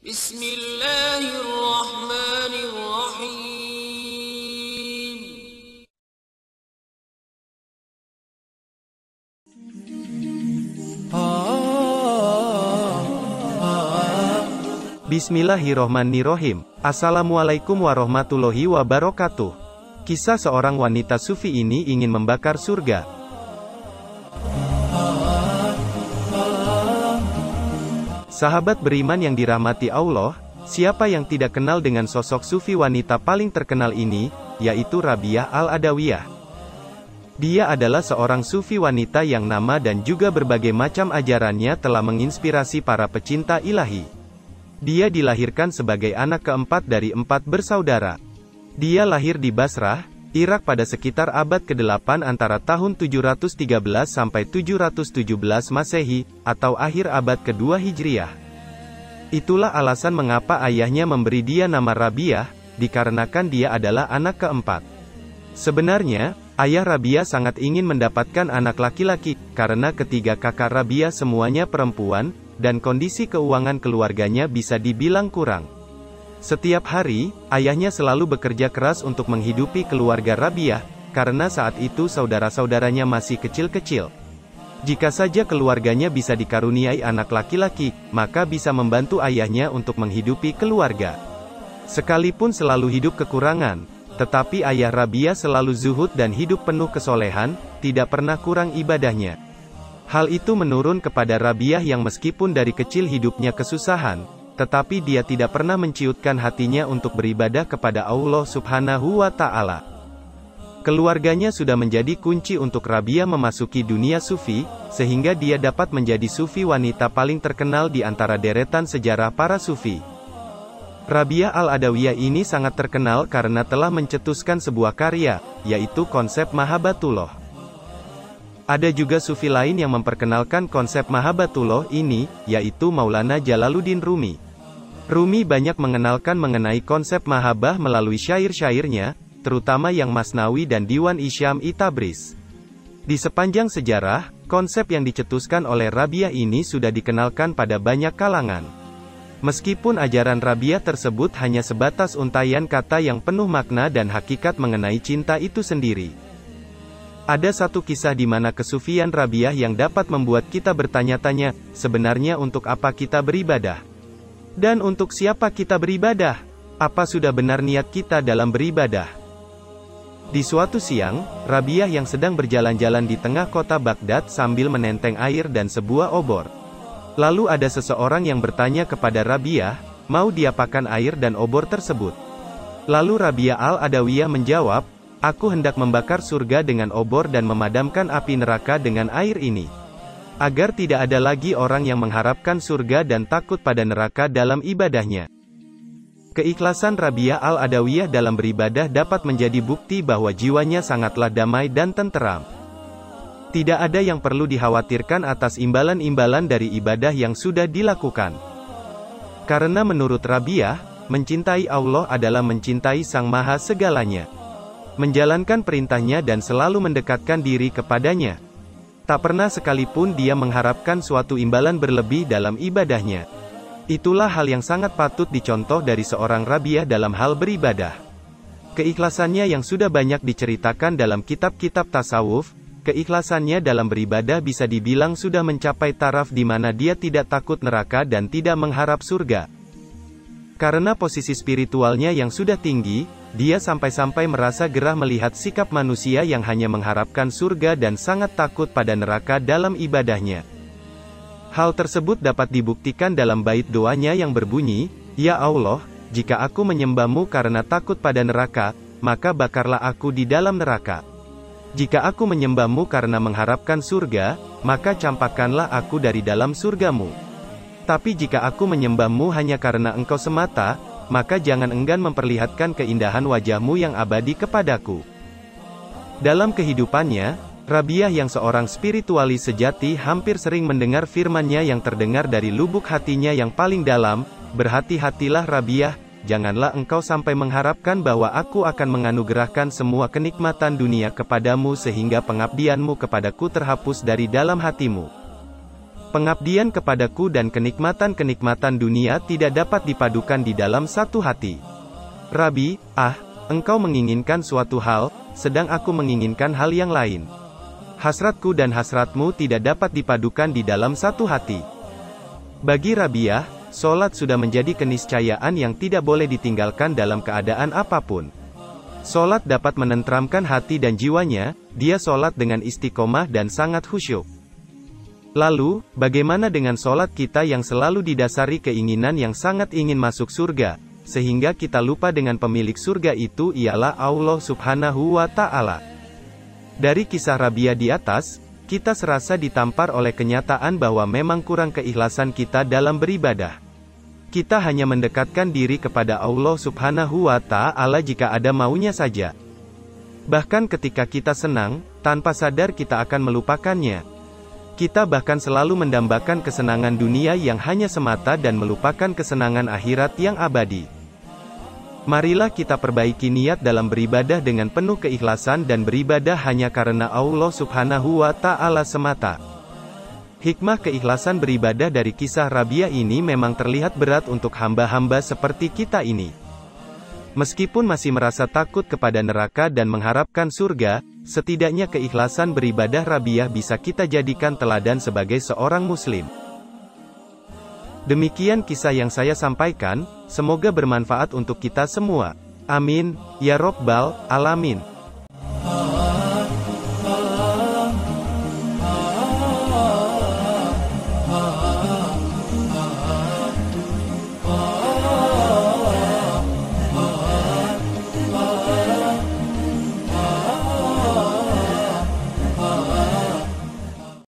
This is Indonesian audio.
Bismillahirrahmanirrahim. Bismillahirrohmanirrohim. Assalamualaikum warahmatullahi wabarakatuh. Kisah seorang wanita sufi ini ingin membakar surga. Sahabat beriman yang dirahmati Allah, siapa yang tidak kenal dengan sosok sufi wanita paling terkenal ini, yaitu Rabiah Al-Adawiyah. Dia adalah seorang sufi wanita yang nama dan juga berbagai macam ajarannya telah menginspirasi para pecinta ilahi. Dia dilahirkan sebagai anak keempat dari 4 bersaudara. Dia lahir di Basrah, Irak pada sekitar abad ke-8 antara tahun 713 sampai 717 Masehi, atau akhir abad ke-2 Hijriah. Itulah alasan mengapa ayahnya memberi dia nama Rabiah, dikarenakan dia adalah anak keempat. Sebenarnya, ayah Rabiah sangat ingin mendapatkan anak laki-laki, karena ketiga kakak Rabiah semuanya perempuan, dan kondisi keuangan keluarganya bisa dibilang kurang. Setiap hari, ayahnya selalu bekerja keras untuk menghidupi keluarga Rabiah, karena saat itu saudara-saudaranya masih kecil-kecil. Jika saja keluarganya bisa dikaruniai anak laki-laki, maka bisa membantu ayahnya untuk menghidupi keluarga. Sekalipun selalu hidup kekurangan, tetapi ayah Rabiah selalu zuhud dan hidup penuh kesolehan, tidak pernah kurang ibadahnya. Hal itu menurun kepada Rabiah yang meskipun dari kecil hidupnya kesusahan, tetapi dia tidak pernah menciutkan hatinya untuk beribadah kepada Allah Subhanahu wa Ta'ala. Keluarganya sudah menjadi kunci untuk Rabiah memasuki dunia sufi, sehingga dia dapat menjadi sufi wanita paling terkenal di antara deretan sejarah para sufi. Rabiah Al-Adawiyah ini sangat terkenal karena telah mencetuskan sebuah karya, yaitu konsep Mahabbatullah. Ada juga sufi lain yang memperkenalkan konsep Mahabbatullah ini, yaitu Maulana Jalaluddin Rumi. Rumi banyak mengenalkan mengenai konsep mahabbah melalui syair-syairnya, terutama yang Masnawi dan Diwan Isyam-i Tabriz. Di sepanjang sejarah, konsep yang dicetuskan oleh Rabiah ini sudah dikenalkan pada banyak kalangan. Meskipun ajaran Rabiah tersebut hanya sebatas untaian kata yang penuh makna dan hakikat mengenai cinta itu sendiri. Ada satu kisah di mana kesufian Rabiah yang dapat membuat kita bertanya-tanya, sebenarnya untuk apa kita beribadah? Dan untuk siapa kita beribadah? Apa sudah benar niat kita dalam beribadah? Di suatu siang, Rabiah yang sedang berjalan-jalan di tengah kota Baghdad sambil menenteng air dan sebuah obor. Lalu ada seseorang yang bertanya kepada Rabiah, mau diapakan air dan obor tersebut? Lalu Rabiah Al-Adawiyah menjawab, aku hendak membakar surga dengan obor dan memadamkan api neraka dengan air ini. Agar tidak ada lagi orang yang mengharapkan surga dan takut pada neraka dalam ibadahnya. Keikhlasan Rabiah Al-Adawiyah dalam beribadah dapat menjadi bukti bahwa jiwanya sangatlah damai dan tenteram. Tidak ada yang perlu dikhawatirkan atas imbalan-imbalan dari ibadah yang sudah dilakukan. Karena menurut Rabiah, mencintai Allah adalah mencintai Sang Maha Segalanya. Menjalankan perintahnya dan selalu mendekatkan diri kepadanya. Tak pernah sekalipun dia mengharapkan suatu imbalan berlebih dalam ibadahnya. Itulah hal yang sangat patut dicontoh dari seorang Rabiah dalam hal beribadah. Keikhlasannya yang sudah banyak diceritakan dalam kitab-kitab tasawuf, keikhlasannya dalam beribadah bisa dibilang sudah mencapai taraf di mana dia tidak takut neraka dan tidak mengharap surga. Karena posisi spiritualnya yang sudah tinggi, dia sampai-sampai merasa gerah melihat sikap manusia yang hanya mengharapkan surga dan sangat takut pada neraka dalam ibadahnya. Hal tersebut dapat dibuktikan dalam bait doanya yang berbunyi, Ya Allah, jika aku menyembahmu karena takut pada neraka, maka bakarlah aku di dalam neraka. Jika aku menyembahmu karena mengharapkan surga, maka campakkanlah aku dari dalam surgamu. Tapi jika aku menyembahmu hanya karena engkau semata, maka jangan enggan memperlihatkan keindahan wajahmu yang abadi kepadaku. Dalam kehidupannya, Rabiah yang seorang spiritualis sejati hampir sering mendengar firman-Nya yang terdengar dari lubuk hatinya yang paling dalam, berhati-hatilah Rabiah, janganlah engkau sampai mengharapkan bahwa aku akan menganugerahkan semua kenikmatan dunia kepadamu sehingga pengabdianmu kepadaku terhapus dari dalam hatimu. Pengabdian kepadaku dan kenikmatan-kenikmatan dunia tidak dapat dipadukan di dalam satu hati. Rabi, engkau menginginkan suatu hal, sedang aku menginginkan hal yang lain. Hasratku dan hasratmu tidak dapat dipadukan di dalam satu hati. Bagi Rabiah, sholat sudah menjadi keniscayaan yang tidak boleh ditinggalkan dalam keadaan apapun. Sholat dapat menenteramkan hati dan jiwanya, dia sholat dengan istiqomah dan sangat khusyuk. Lalu, bagaimana dengan sholat kita yang selalu didasari keinginan yang sangat ingin masuk surga, sehingga kita lupa dengan pemilik surga itu ialah Allah Subhanahu wa Ta'ala. Dari kisah Rabiah di atas, kita serasa ditampar oleh kenyataan bahwa memang kurang keikhlasan kita dalam beribadah. Kita hanya mendekatkan diri kepada Allah Subhanahu wa Ta'ala jika ada maunya saja. Bahkan ketika kita senang, tanpa sadar kita akan melupakannya. Kita bahkan selalu mendambakan kesenangan dunia yang hanya semata dan melupakan kesenangan akhirat yang abadi. Marilah kita perbaiki niat dalam beribadah dengan penuh keikhlasan dan beribadah hanya karena Allah Subhanahu wa Ta'ala semata. Hikmah keikhlasan beribadah dari kisah Rabiah ini memang terlihat berat untuk hamba-hamba seperti kita ini. Meskipun masih merasa takut kepada neraka dan mengharapkan surga, setidaknya keikhlasan beribadah Rabiah bisa kita jadikan teladan sebagai seorang muslim. Demikian kisah yang saya sampaikan, semoga bermanfaat untuk kita semua. Amin, ya Rabbal Alamin.